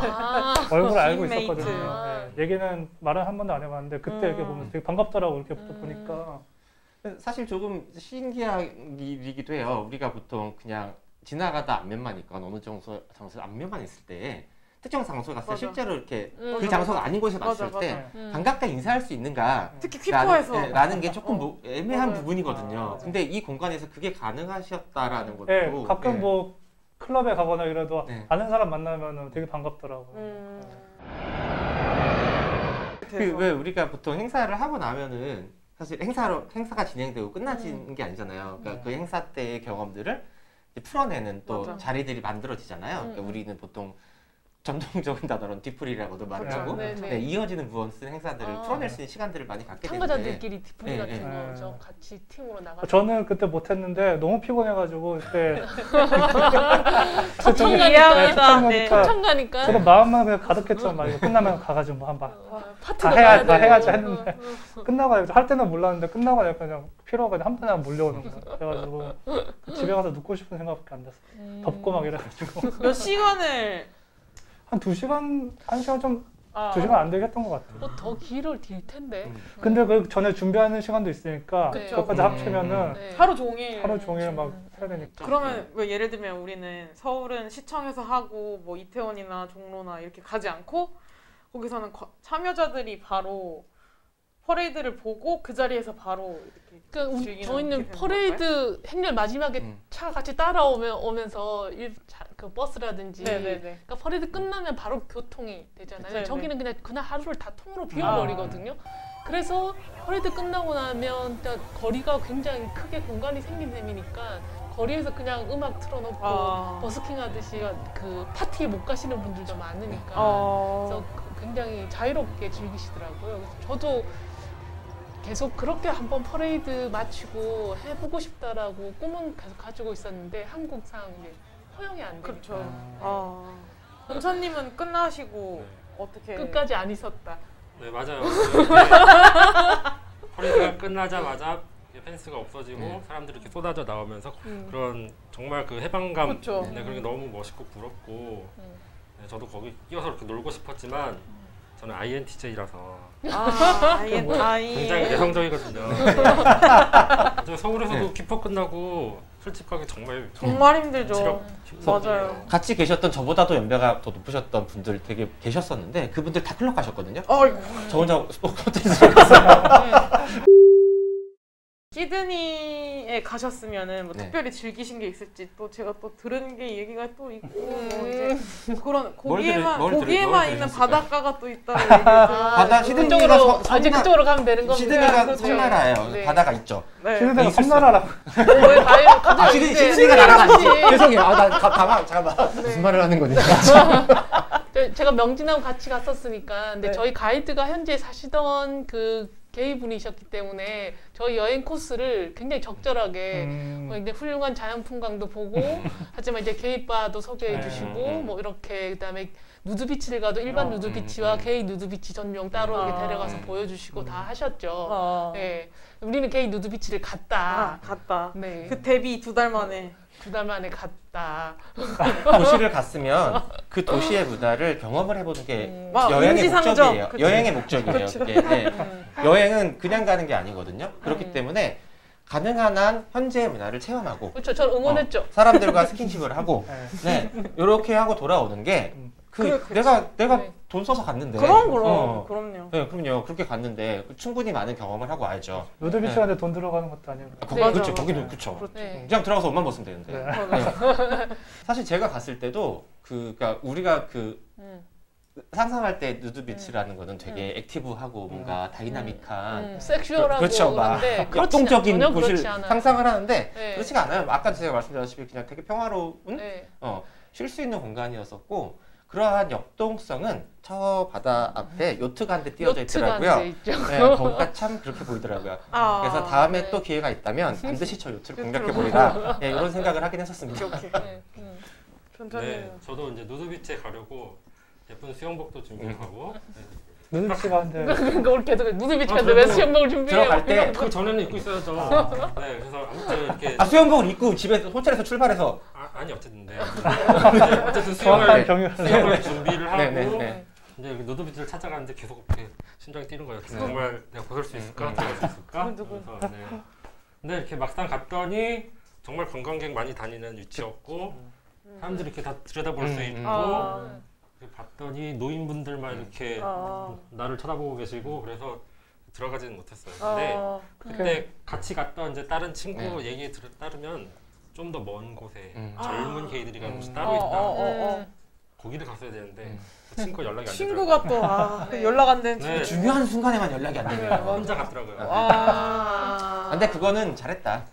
얼굴을 알고 있었거든요. 네. 얘기는 말은 한 번도 안 해봤는데 그때 이렇게 보면서 되게 반갑더라고 이렇게 또 보니까. 사실 조금 신기한 일이기도 해요. 우리가 보통 그냥 지나가다 안면만 있거나 어느 장소에 안면만 있을 때 특정 장소에 갔을 때 실제로 이렇게 그 장소가 아닌 곳에 갔을 때 반갑게 인사할 수 있는가 특히 퀴퍼에서 라는 게 조금 애매한 부분이거든요. 근데 이 공간에서 그게 가능하셨다라는 것도 네, 가끔 뭐 클럽에 가거나 이래도 아는 사람 만나면 되게 반갑더라고요. 왜 우리가 보통 행사를 하고 나면은 사실 행사가 진행되고 끝나지는 게 아니잖아요. 그러니까 그 행사 때의 경험들을 이제 풀어내는 또 자리들이 만들어지잖아요. 그러니까 우리는 보통 전통적인 단어로는 뒤풀이라고도 말하고 이어지는 무언스 행사들을 풀어낼 수 있는 시간들을 많이 갖게 되는데 참가자들끼리 뒤풀이 같은 거죠. 같이 팀으로 나가. 저는 그때 못했는데 너무 피곤해가지고 그때 초창가니까 저도 마음만 그냥 가득했죠. 막 이거 끝나면 가가지고 뭐 한번 파티도 다 해야지 했는데 끝나고 할 때는 몰랐는데 끝나고 나니까 그냥 피로가 한 번에 몰려오는 거예요. 그래가지고 집에 가서 눕고 싶은 생각밖에 안 됐어요. 덥고 막 이래가지고. 몇 시간을 한 2시간, 1시간 좀 2시간 안 되겠던 것 같아요. 뭐 더 길을 딜 텐데. 근데 그 전에 준비하는 시간도 있으니까 그것까지 합치면은 하루 종일 막 해야 되니까. 그러면 왜 예를 들면 우리는 서울은 시청에서 하고 뭐 이태원이나 종로나 이렇게 가지 않고 거기서는 참여자들이 바로 퍼레이드를 보고 그 자리에서 바로 이렇게 그러니까 즐기는 저희는 게 되는 퍼레이드 행렬 마지막에 차가 같이 따라오면서 그 버스라든지 네네네. 그러니까 퍼레이드 끝나면 바로 교통이 되잖아요. 네네. 저기는 그냥 그날 하루를 다 통으로 비워버리거든요. 그래서 퍼레이드 끝나고 나면 일단 거리가 굉장히 크게 공간이 생긴 셈이니까 거리에서 그냥 음악 틀어놓고 버스킹 하듯이 그 파티에 못 가시는 분들도 많으니까 그래서 굉장히 자유롭게 즐기시더라고요. 그래서 저도 계속 그렇게 한번 퍼레이드 마치고 해보고 싶다라고 꿈은 계속 가지고 있었는데 한국상 허용이 안 되니까. 그렇죠. 원천님은 끝나시고 어떻게? 끝까지 안 있었다. 네, 맞아요. 퍼레이드가 끝나자마자 펜스가 없어지고 사람들이 이렇게 쏟아져 나오면서 그런 정말 그 해방감, 그렇죠. 네, 그런 게 너무 멋있고 부럽고 네, 저도 거기 끼어서 이렇게 놀고 싶었지만 저는 INTJ라서 굉장히 내성적이거든요. 저 서울에서도 키퍼 끝나고 솔직하게 정말 힘들죠. 맞아요. 같이 계셨던 저보다도 연배가 더 높으셨던 분들 되게 계셨었는데 그분들 다 클럽 가셨거든요. 저 혼자 호텔에서 갔어요. 시드니에 가셨으면은 뭐 특별히 즐기신 게 있을지 또 제가 또 들은 게 얘기가 또 있고 뭐 이제 그런 거기에만 있는 바닷가가 또 있다고 얘기를 바다 시드니가 이제 그쪽으로 가면 되는 겁니다. 시드니가 섬나라예요. 네. 바다가 있죠. 시드니가 섬나라라고. 시드니가 나라가 아니지. 죄송해요. 잠깐만. 무슨 말을 하는 거지? 제가 명진하고 같이 갔었으니까 근데 저희 가이드가 현재 사시던 그 게이 분이셨기 때문에 저희 여행 코스를 굉장히 적절하게 이제 훌륭한 자연 풍광도 보고 하지만 이제 게이바도 소개해 주시고 뭐 이렇게 그다음에 누드비치를 가도 일반 누드비치와 게이 누드비치 전용 따로 이렇게 데려가서 보여주시고 다 하셨죠. 네, 우리는 게이 누드비치를 갔다. 네. 그 데뷔 2달 만에. 2달 만에 갔다. 도시를 갔으면 그 도시의 문화를 경험을 해보는 게 여행의 목적이에요. 그쵸. 여행의 목적이에요. 그게. 네. 여행은 그냥 가는 게 아니거든요. 그렇기 때문에 가능한 한 현재의 문화를 체험하고 그렇죠. 저는 응원했죠. 사람들과 스킨십을 하고 이렇게 하고 돌아오는 게 내가 돈 써서 갔는데 그럼요. 네, 그럼요. 그렇게 갔는데 충분히 많은 경험을 하고 와야죠. 누드비치 가는데 돈 들어가는 것도 아니고. 그렇죠. 거기도 그렇죠. 그냥 들어가서 옷만 벗으면 되는데. 사실 제가 갔을 때도 그러니까 우리가 상상할 때 누드비치라는 거는 되게 액티브하고 뭔가 다이나믹한 섹슈얼하고 그렇죠. 그런데 역동적인 전혀 곳을 그렇지 않아요. 상상을 하는데 네. 그렇지가 않아요. 아까 제가 말씀드렸다시피 그냥 되게 평화로운 네. 쉴 수 있는 공간이었었고 그러한 역동성은 저 바다 앞에 요트가 한 대 띄어져 있더라고요. 네, 거기가 참 그렇게 보이더라고요. 그래서 다음에 또 기회가 있다면 반드시 저 요트를 공략해보리라 이런 생각을 하긴 했었습니다. 네, 저도 이제 누드비치에 가려고 예쁜 수영복도 준비하고 누드비치 가는데 그걸 계속 누드비치 가는데 왜 수영복을 준비해요? 들어갈 때 그 전에는 입고 있어야죠. 네, 그래서 아무튼 이렇게 수영복을 입고 집에 호텔에서 출발해서 아니 어쨌든 어쨌든 수영을 준비를 하고 네. 이제 누드비치를 찾아가는데 계속 이렇게 심장이 뛰는 거예요. 정말 내가 벗을 수 있을까? 벗을 수 있을까? 그래서, 근데 이렇게 막상 갔더니 정말 관광객 많이 다니는 위치였고 사람들이 이렇게 다 들여다볼 수 있고 봤더니 노인분들만 이렇게 나를 쳐다보고 계시고 그래서 들어가지는 못했어요. 근데 그때 같이 갔던 이제 다른 친구 얘기에 따르면 좀 더 먼 곳에 젊은 게이들이 가는 곳이 따로 있다. 거기를 갔어야 되는데 그 친구가 연락이 안 되더라고요. 친구가 또 연락 안 되는 친구. 중요한 순간에만 연락이 안 되네요. 혼자 갔더라고요. 근데 그거는 잘했다.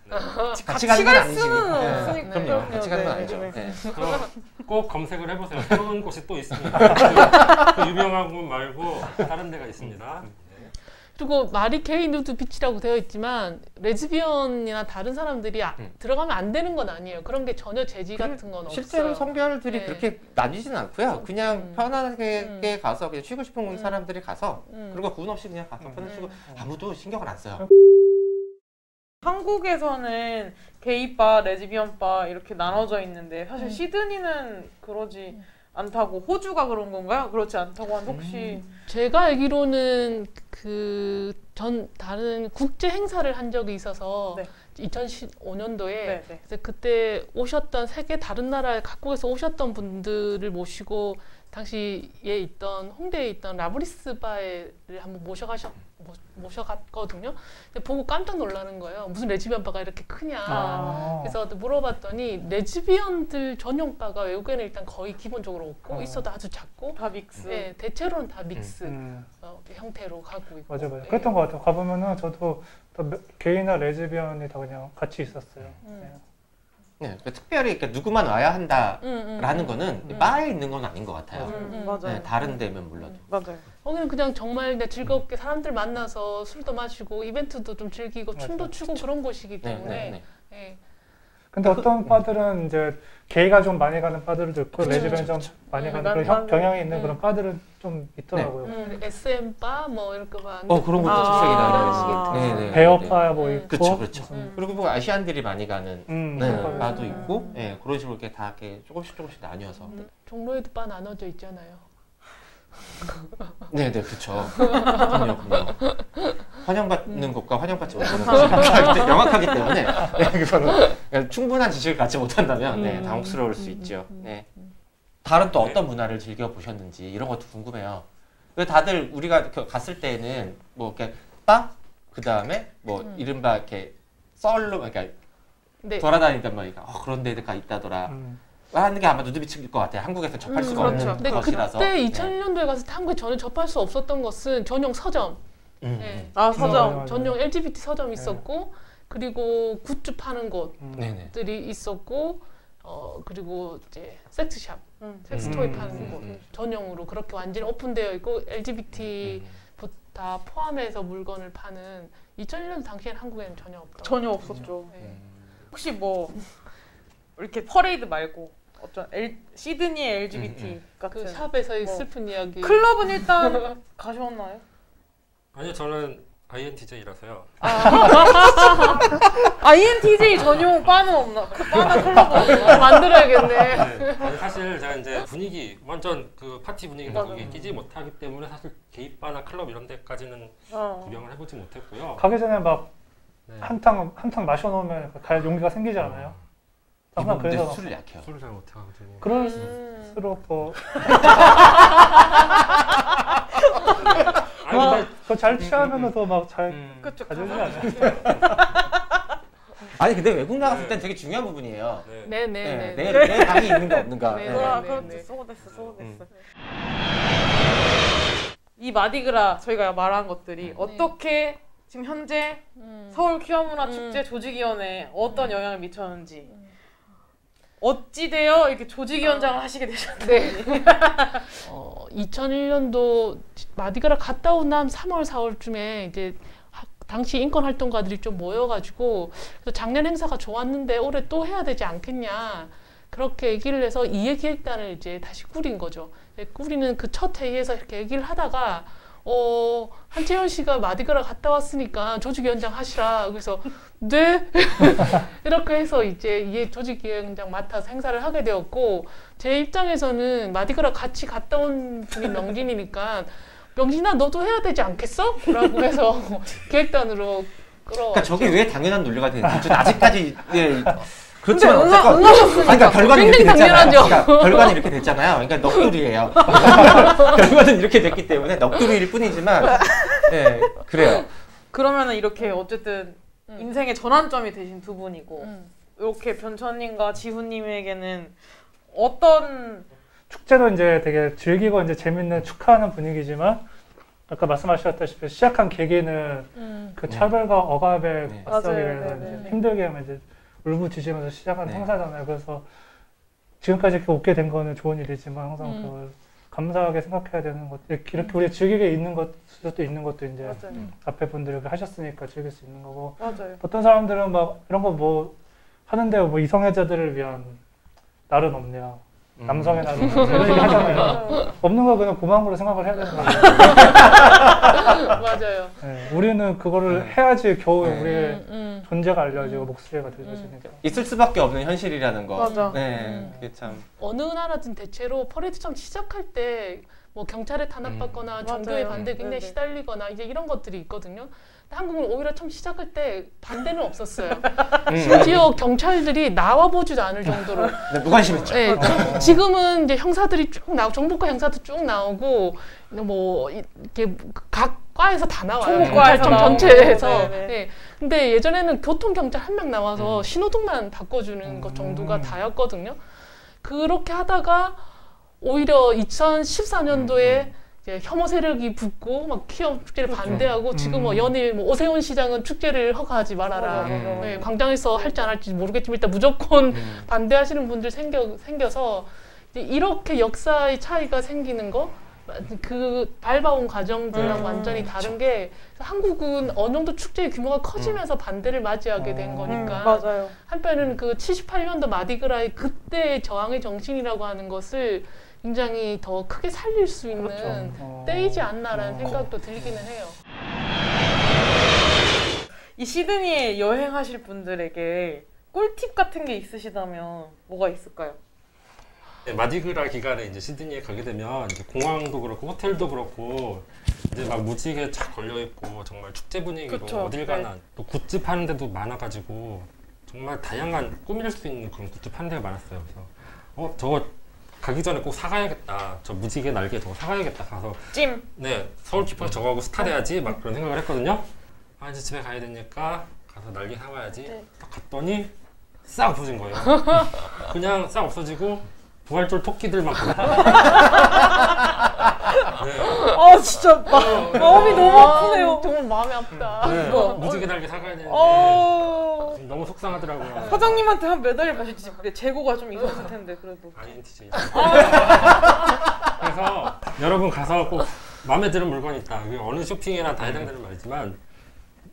같이 가는 건 갈 아니지. 수는 없으니까. 그럼요. 같이 가는 건 아니죠. 그래서 꼭 검색을 해보세요. 새로운 곳이 또 있습니다. 그 유명한 곳 말고 다른 데가 있습니다. 그리고 말이 게이 누드 비치라고 되어 있지만 레즈비언이나 다른 사람들이 들어가면 안 되는 건 아니에요. 그런 게 전혀 제지 같은 건 없어요. 실제로 성별들이 그렇게 나뉘지는 않고요. 그냥 편안하게 가서 그냥 쉬고 싶은 사람들이 가서 그리고 구분 없이 그냥 가서 편히 쉬고 아무도 신경을 안 써요. 한국에서는 게이바, 레즈비언바 이렇게 나눠져 있는데 사실 시드니는 그러지 않다고. 호주가 그런 건가요? 그렇지 않다고 하는데 혹시 제가 알기로는 다른 국제 행사를 한 적이 있어서 2015년도에 그래서 그때 오셨던 세계 다른 나라에 각국에서 오셨던 분들을 모시고 당시에 있던 홍대에 있던 라브리스 바를 한번 모셔갔거든요. 근데 보고 깜짝 놀라는 거예요. 무슨 레즈비언 바가 이렇게 크냐. 그래서 물어봤더니 레즈비언들 전용 바가 외국에는 일단 거의 기본적으로 없고 있어도 아주 작고 다 믹스. 네, 대체로는 다 믹스 형태로 가고 있고. 맞아요. 그랬던 것 같아요. 가보면은 저도 게이나 레즈비언이 다 그냥 같이 있었어요. 네, 그러니까 특별히 그러니까 누구만 와야 한다라는 거는 바에 있는 건 아닌 것 같아요. 맞아요. 네, 다른 데면 몰라도. 맞아요. 거기는 그냥 정말 그냥 즐겁게 사람들 만나서 술도 마시고 이벤트도 좀 즐기고 춤도 추고 그런 곳이기 때문에. 네. 근데 어떤 바들은 이제 게이가 좀 많이 가는 바들도 있고 레즈비언이 좀 많이 가는 그런 경향이 있는 그런 바들은 좀 있더라고요. SM 바 뭐 이런 거 봐. 그런 것도 출석이 나요. 베어바 뭐 있고. 그렇죠. 그리고 뭐 아시안들이 많이 가는 바도 있고, 그런 식으로 이렇게 다 이렇게 조금씩 나뉘어서. 종로에도 바 나눠져 있잖아요. 네, 그렇죠. 그럼요. 환영받는 것과 환영받지 못하는 것이 명확하기 때문에 그거는 충분한 지식을 갖지 못한다면 당혹스러울 수 있죠. 네. 다른 또 어떤 문화를 즐겨 보셨는지 이런 것도 궁금해요. 왜 다들 우리가 갔을 때는 뭐 이렇게 바, 그 다음에 뭐 이른바 이렇게 썰로 그러니까 돌아다니던 말이니까 그런 데가 있다더라. 하는 게 아마 눈에 비칠 것 같아요. 한국에서 접할 수가 없는 것이라서. 그때 2001년도에 갔을 때 한국에 전혀 접할 수 없었던 것은 전용 서점. 서점. 전용 LGBT 서점이 있었고 그리고 굿즈 파는 곳들이 있었고 그리고 이제 섹스샵, 섹스토이 파는 곳 전용으로 그렇게 완전히 오픈되어 있고 LGBT 다 포함해서 물건을 파는 2001년 당시에는 한국에는 전혀 없었죠. 혹시 뭐 이렇게 퍼레이드 말고 어떤 시드니의 LGBT 같은 그 샵에서의 슬픈 이야기. 클럽은 일단 가셨나요? 아니요, 저는 INTJ라서요. INTJ 전용 바는 없나? 바나 클럽은 없나? 만들어야겠네. 아니, 사실 제가 이제 분위기 완전 그 파티 분위기인데 거기에 끼지 못하기 때문에 사실 게이바나 클럽 이런 데까지는 구경을 해보지 못했고요. 가기 전에 막 한탕 마셔놓으면 갈 용기가 생기지 않아요? 항상 그래서 술을 약해요. 술을 잘 못해가지고. 그럴수록 더. 더 잘 취하면 더 막 잘 가져오지 않아요? 아니 근데 외국 나갔을 땐 되게 중요한 부분이에요. 네네네. 내 방이 있는가 없는가. 그렇지. 쏘됐어. 이 마디그라 저희가 말한 것들이 어떻게 지금 현재 서울 퀴어문화 축제 조직위원회에 어떤 영향을 미쳤는지. 어찌되어 이렇게 조직위원장을 하시게 되셨나요? 2001년도 마디그라 갔다 온 다음 3월, 4월쯤에 이제 당시 인권 활동가들이 좀 모여가지고 그래서 작년 행사가 좋았는데 올해 또 해야 되지 않겠냐 그렇게 얘기를 해서 이해기획단을 이제 다시 꾸린 거죠. 꾸리는 그 첫 회의에서 이렇게 얘기를 하다가 한채연 씨가 마디그라 갔다 왔으니까 조직위원장 하시라. 그래서 네? 이렇게 해서 이제 이 조직위원장 맡아서 행사를 하게 되었고 제 입장에서는 마디그라 같이 갔다 온 분이 명진이니까 명진아 너도 해야 되지 않겠어? 라고 해서 기획단으로 끌어왔죠. 그러니까 저게 왜 당연한 논리가 되는지 전 아직까지 그렇지만 응하셨으니까. 그러니까 결과는 이렇게 됐잖아요. 결과는 이렇게 됐잖아요. 그러니까 넋두리예요. 결과는 이렇게 됐기 때문에 넋두리일 뿐이지만 그래요. 그러면은 이렇게 어쨌든 인생의 전환점이 되신 두 분이고 이렇게 변천님과 지훈님에게는 어떤 축제도 이제 되게 즐기고 이제 재밌는 축하하는 분위기지만 아까 말씀하셨다시피 시작한 계기는 그 차별과 억압에 맞서기 위해서 힘들게 하면 이제 울부짖으면서 시작한 행사잖아요. 그래서 지금까지 이렇게 오게 된 거는 좋은 일이지만 항상 그걸 감사하게 생각해야 되는 것. 이렇게 우리 즐기게 있는 것도 있는 것도 이제 앞에 분들이 하셨으니까 즐길 수 있는 거고. 맞아요. 어떤 사람들은 막 이런 거 뭐 하는데 뭐 이성애자들을 위한 날은 없냐. 남성의 날은 이런 얘기 하잖아요. 없는 거 그냥 고마운 걸로 생각을 해야 되는 거예요. 맞아요. 우리는 그거를 해야지 겨우 우리의 존재가 알려지고 목소리가 들려지니까. 있을 수밖에 없는 현실이라는 거. 맞아. 그게 참. 어느 나라든 대체로 퍼레이드 처음 시작할 때 뭐 경찰에 탄압받거나 맞아요. 종교의 반대 굉장히 네네. 시달리거나 이제 이런 것들이 있거든요. 근데 한국은 오히려 처음 시작할 때 반대는 없었어요. 심지어 경찰들이 나와보지도 않을 정도로. 네, 무관심했죠. 네, 지금은 이제 형사들이 쭉 나오고 정보과 형사도 쭉 나오고 뭐 이렇게 각 과에서 다 나와요. 총과에서 경찰청 나오고. 전체에서. 네네. 네. 근데 예전에는 교통 경찰 한 명 나와서 신호등만 바꿔주는 것 정도가 다였거든요. 그렇게 하다가 오히려 2014년도에 이제 혐오 세력이 붙고 막 키움 축제를 반대하고 지금 뭐 연일 뭐 오세훈 시장은 축제를 허가하지 말아라. 네, 광장에서 할지 안 할지 모르겠지만 일단 무조건 반대하시는 분들 생겨서 이제 이렇게 역사의 차이가 생기는 거. 그 밟아온 과정들랑 완전히 다른 게 한국은 어느 정도 축제의 규모가 커지면서 반대를 맞이하게 된 거니까 맞아요. 한편은 그 78년도 마디그라의 그때의 저항의 정신이라고 하는 것을 굉장히 더 크게 살릴 수 있는 때이지 않나라는 생각도 들기는 해요. 이 시드니에 여행하실 분들에게 꿀팁 같은 게 있으시다면 뭐가 있을까요? 네, 마디그라 기간에 이제 시드니에 가게 되면 이제 공항도 그렇고 호텔도 그렇고 이제 막 무지개 착 걸려 있고 정말 축제 분위기로 그쵸, 어딜 가나 또 굿즈 파는 데도 많아가지고 정말 다양한 꾸밀 수 있는 그런 굿즈 파는 데가 많았어요. 그래서 저거 가기 전에 꼭 사가야겠다. 저 무지개 날개 저거 사가야겠다. 가서 찜. 네 서울 키퍼 저거하고 스타 돼야지 막 그런 생각을 했거든요. 아 이제 집에 가야 되니까 가서 날개 사와야지. 네. 딱 갔더니 싹 없어진 거예요. 그냥 싹 없어지고 부활절 토끼들만 보였어요. 네. 아 진짜 마음이 너무 아프네요. 정말 마음이 아프다. 네. 이거. 무지개 날개 사가야 되는데 너무 속상하더라고요. 사장님한테 한 매달려 가시지. 근데 재고가 좀 있었을 텐데 그래도. INTJ. 그래서 여러분 가서 꼭 마음에 드는 물건 있다. 이게 어느 쇼핑이나 다 해당되는 말이지만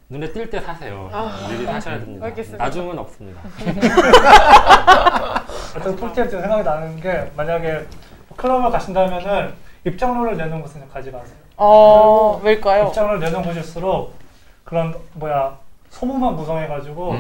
눈에 띌 때 사세요. 미리 사셔야 됩니다. 알겠습니다. 나중은 없습니다. 어떤 꿀팁 좀 생각이 나는 게 만약에 클럽을 가신다면은 입장료를 내는 곳은 가지 마세요. 왜일까요? 입장료를 내는 곳일수록 그런 소모만 구성해가지고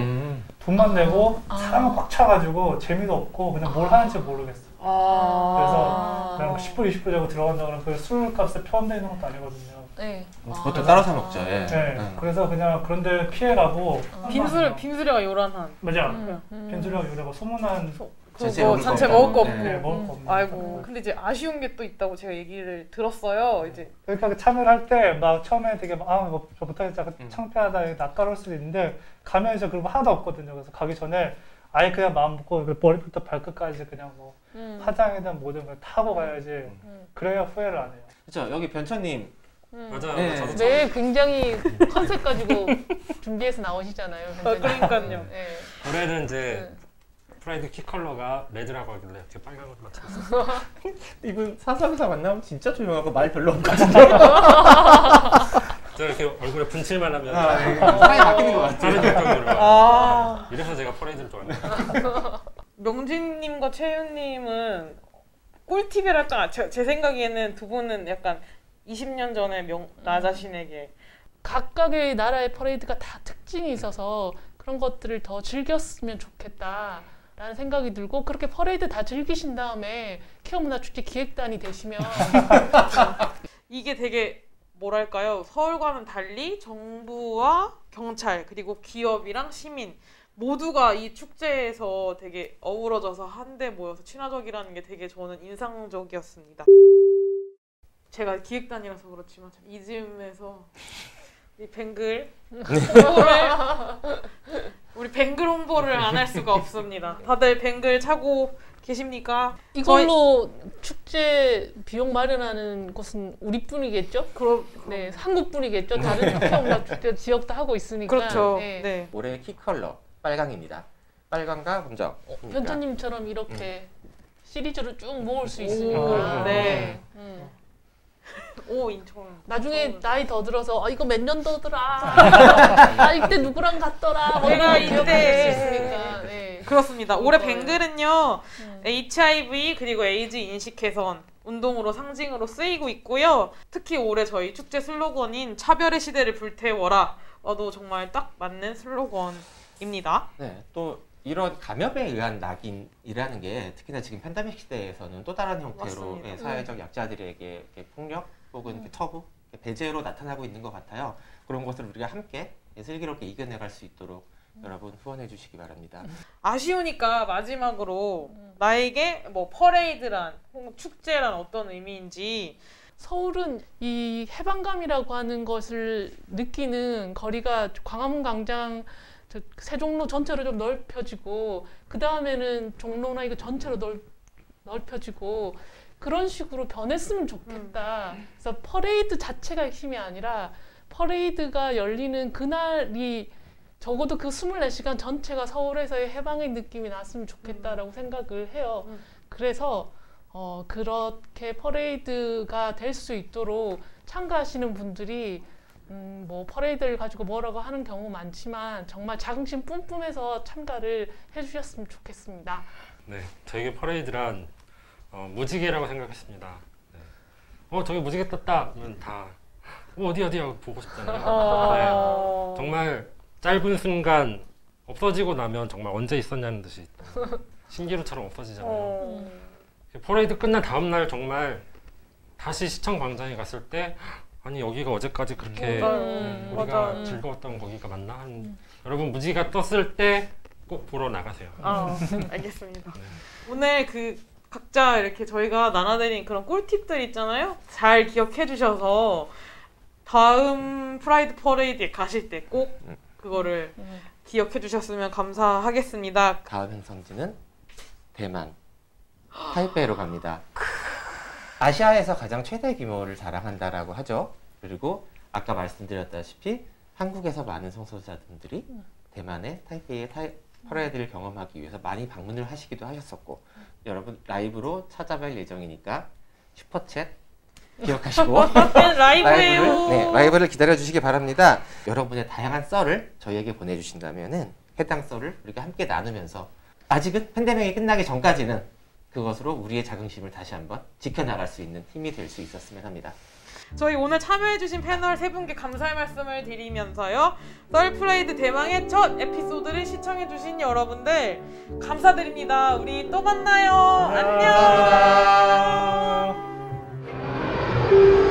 돈만 내고 사람은 꽉 차가지고 재미도 없고 그냥 뭘 하는지 모르겠어. 그래서 그냥 10불, 20불 주고 들어간다 그러면 그 술값에 포함되어 있는 것도 아니거든요. 네. 그것도 따로 사 먹죠. 예. 네. 그래서 그냥 그런 데 피해가고 빈수레가 요란한. 맞아. 빈수레가 요래고 소문난 전체 먹을 거 없고. 네, 먹을 거 없는. 아이고. 근데 이제 아쉬운 게 또 있다고 제가 얘기를 들었어요. 이제 그러니까 참여를 할 때 막 처음에 되게 뭐 저 못하겠다 창피하다 낯가릴 수도 있는데 가면 이제 그런 거 하나도 없거든요. 그래서 가기 전에 아예 그냥 마음 먹고 머리부터 발끝까지 그냥 뭐 화장이든 뭐든 다 하고 가야지. 그래야 후회를 안 해요. 그렇죠. 여기 변천님 맞아요. 네. 저도 네, 굉장히 컨셉 가지고 준비해서 나오시잖아요. 그러니까요. 네. 올해는 이제 프라이드 키 컬러가 레드라고 하길래 이렇게 빨간 것도 맞췄어요. 이분 사상사 만나면 진짜 조용하고 말 별로 없는 것 같은데. 저 이렇게 얼굴에 분칠만 하면 사이 바뀌는 것 같아요. 다른 역경으로 이래서 제가 퍼레이드를 좋아해요. 명진님과 채윤님은 꿀팁이랄까? 제 생각에는 두 분은 약간 20년 전에 나 자신에게 각각의 나라의 퍼레이드가 다 특징이 있어서 그런 것들을 더 즐겼으면 좋겠다라는 생각이 들고 그렇게 퍼레이드 다 즐기신 다음에 키움문화축제 기획단이 되시면 이게 되게 뭐랄까요? 서울과는 달리 정부와 경찰 그리고 기업이랑 시민 모두가 이 축제에서 되게 어우러져서 한데 모여서 친화적이라는 게 되게 저는 인상적이었습니다. 제가 기획단이라서 그렇지만 참 이쯤에서 이 뱅글 우리 뱅글 홍보를 안 할 수가 없습니다. 다들 뱅글 차고 계십니까? 이걸로 축제 비용 마련하는 곳은 우리뿐이겠죠? 네, 한국뿐이겠죠. 다른 키움문화축제 지역도 하고 있으니까. 그렇죠. 네. 네. 올해 키 컬러 빨강입니다. 빨강과 검정. 변천님처럼 이렇게 시리즈로 쭉 모을 수 있으니까. 네. 오 인천. 나중에 나이 더 들어서 이거 몇 년도더라. 이때 누구랑 갔더라. 내가 이때 기억할 수 있으니까. 네. 그렇습니다. 올해 뱅글은요 HIV 그리고 에이즈 인식 개선 운동으로 상징으로 쓰이고 있고요. 특히 올해 저희 축제 슬로건인 차별의 시대를 불태워라. 도 정말 딱 맞는 슬로건입니다. 네, 또 이런 감염에 의한 낙인이라는 게 특히나 지금 팬데믹 시대에서는 또 다른 형태로 맞습니다. 예, 사회적 약자들에게 이렇게 폭력 혹은 이렇게 터부, 배제로 나타나고 있는 것 같아요. 그런 것을 우리가 함께 슬기롭게 이겨내갈 수 있도록 여러분 후원해 주시기 바랍니다. 아쉬우니까 마지막으로 나에게 뭐 퍼레이드란 혹은 축제란 어떤 의미인지. 서울은 이 해방감이라고 하는 것을 느끼는 거리가 광화문 광장, 세종로 전체로 좀 넓혀지고 그 다음에는 종로나 이거 전체로 넓혀지고 그런 식으로 변했으면 좋겠다. 그래서 퍼레이드 자체가 핵심이 아니라 퍼레이드가 열리는 그날이 적어도 그 24시간 전체가 서울에서의 해방의 느낌이 났으면 좋겠다라고 생각을 해요. 그래서 그렇게 퍼레이드가 될 수 있도록 참가하시는 분들이 뭐 퍼레이드를 가지고 뭐라고 하는 경우 많지만 정말 자긍심 뿜뿜해서 참가를 해주셨으면 좋겠습니다. 네, 저에게 퍼레이드란 무지개라고 생각했습니다. 네. 저기 무지개 떴다 하면 다 어디 하고 보고 싶잖아요. 네. 정말 짧은 순간 없어지고 나면 정말 언제 있었냐는 듯이 신기루처럼 없어지잖아요. 퍼레이드 끝난 다음 날 정말 다시 시청 광장에 갔을 때 아니 여기가 어제까지 그렇게 우리가 맞아요. 즐거웠던 거기가 맞나? 여러분 무지개가 떴을 때 꼭 보러 나가세요. 알겠습니다. 네. 오늘 그 각자 이렇게 저희가 나눠드린 그런 꿀팁들 있잖아요. 잘 기억해 주셔서 다음 프라이드 퍼레이드에 가실 때 꼭 그거를 기억해 주셨으면 감사하겠습니다. 다음 행성지는 대만 타이베이로 갑니다. 아시아에서 가장 최대 규모를 자랑한다라고 하죠. 그리고 아까 말씀드렸다시피 한국에서 많은 성소수자분들이 대만의 타이베이의 퍼레이드를 경험하기 위해서 많이 방문을 하시기도 하셨었고 여러분 라이브로 찾아뵐 예정이니까 슈퍼챗 기억하시고 라이브예요. 라이브를 기다려주시기 바랍니다. 여러분의 다양한 썰을 저희에게 보내주신다면은 해당 썰을 우리가 함께 나누면서 아직은 팬데믹이 끝나기 전까지는 그것으로 우리의 자긍심을 다시 한번 지켜나갈 수 있는 힘이 될 수 있었으면 합니다. 저희 오늘 참여해주신 패널 세 분께 감사의 말씀을 드리면서요. 썰프레이드 대망의 첫 에피소드를 시청해주신 여러분들 감사드립니다. 우리 또 만나요. 안녕. 감사합니다.